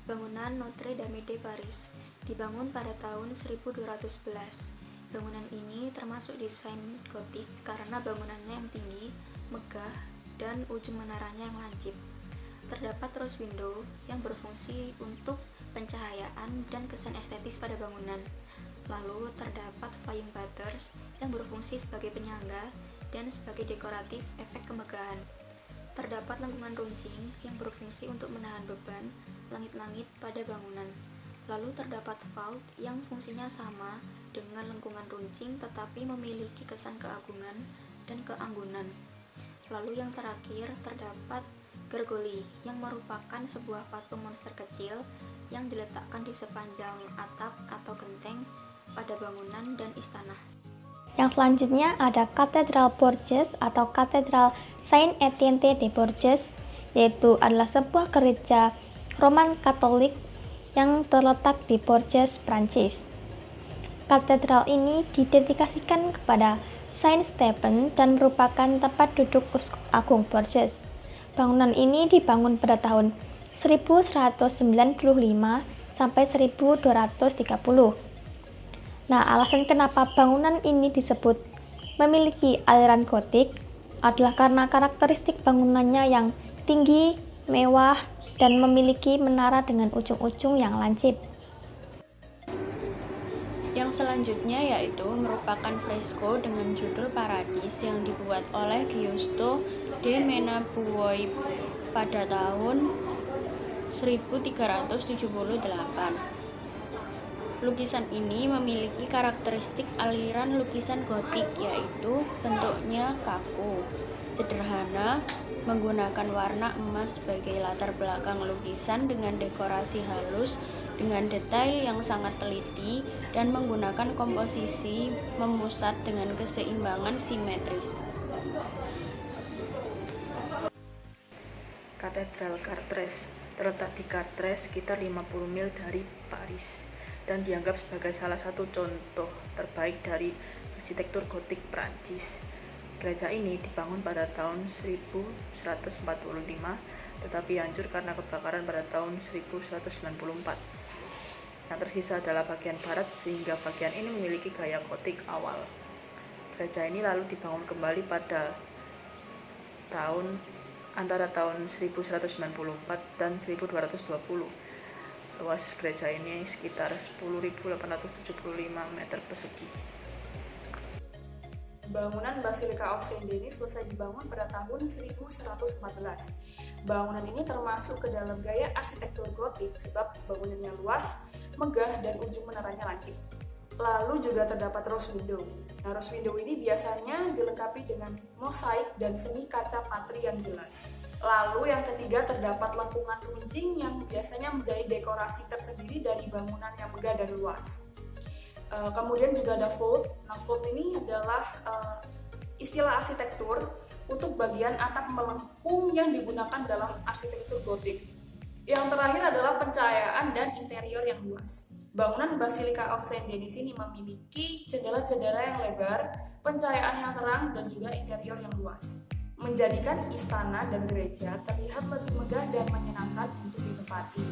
Bangunan Notre Dame de Paris dibangun pada tahun 1211. Bangunan ini termasuk desain gotik karena bangunannya yang tinggi, megah, dan ujung menaranya yang lancip. Terdapat rose window yang berfungsi untuk pencahayaan dan kesan estetis pada bangunan. Lalu terdapat flying butters yang berfungsi sebagai penyangga dan sebagai dekoratif efek kemegahan. Terdapat lengkungan runcing yang berfungsi untuk menahan beban langit-langit pada bangunan. Lalu terdapat vault yang fungsinya sama dengan lengkungan runcing tetapi memiliki kesan keagungan dan keanggunan. Lalu yang terakhir terdapat Gargoyle yang merupakan sebuah patung monster kecil yang diletakkan di sepanjang atap atau genteng pada bangunan dan istana. Yang selanjutnya ada Katedral Bourges atau Katedral Saint-Étienne de Bourges, yaitu adalah sebuah gereja Roman Katolik yang terletak di Bourges, Prancis. Katedral ini didedikasikan kepada Saint Stephen dan merupakan tempat duduk Uskup Agung Bourges. Bangunan ini dibangun pada tahun 1195 sampai 1230. Nah, alasan kenapa bangunan ini disebut memiliki aliran gotik adalah karena karakteristik bangunannya yang tinggi, mewah, dan memiliki menara dengan ujung-ujung yang lancip. Yang selanjutnya yaitu merupakan fresko dengan judul Paradis yang dibuat oleh Giusto de Menabuoi pada tahun 1378. Lukisan ini memiliki karakteristik aliran lukisan gotik, yaitu bentuknya kaku, sederhana, menggunakan warna emas sebagai latar belakang lukisan dengan dekorasi halus dengan detail yang sangat teliti dan menggunakan komposisi memusat dengan keseimbangan simetris. Katedral Chartres terletak di Chartres sekitar 50 mil dari Paris dan dianggap sebagai salah satu contoh terbaik dari arsitektur gotik Prancis. Gereja ini dibangun pada tahun 1145 tetapi hancur karena kebakaran pada tahun 1194. Yang tersisa adalah bagian barat sehingga bagian ini memiliki gaya gotik awal. Gereja ini lalu dibangun kembali pada antara tahun 1194 dan 1220. Luas gereja ini sekitar 10.875 meter persegi. Bangunan Basilica of Saint Denis selesai dibangun pada tahun 1114. Bangunan ini termasuk ke dalam gaya arsitektur gotik sebab bangunannya luas, megah, dan ujung menaranya lancip. Lalu juga terdapat rose window. Nah, rose window ini biasanya dilengkapi dengan mosaik dan semi kaca patri yang jelas. Lalu yang ketiga terdapat lengkungan runcing yang biasanya menjadi dekorasi tersendiri dari bangunan yang megah dan luas. Kemudian juga ada vault. Nah, vault ini adalah istilah arsitektur untuk bagian atap melengkung yang digunakan dalam arsitektur gotik. Yang terakhir adalah pencahayaan dan interior yang luas. Bangunan Basilica of Saint Denis ini memiliki jendela-jendela yang lebar, pencahayaan yang terang, dan juga interior yang luas, menjadikan istana dan gereja terlihat lebih megah dan menyenangkan untuk ditempati.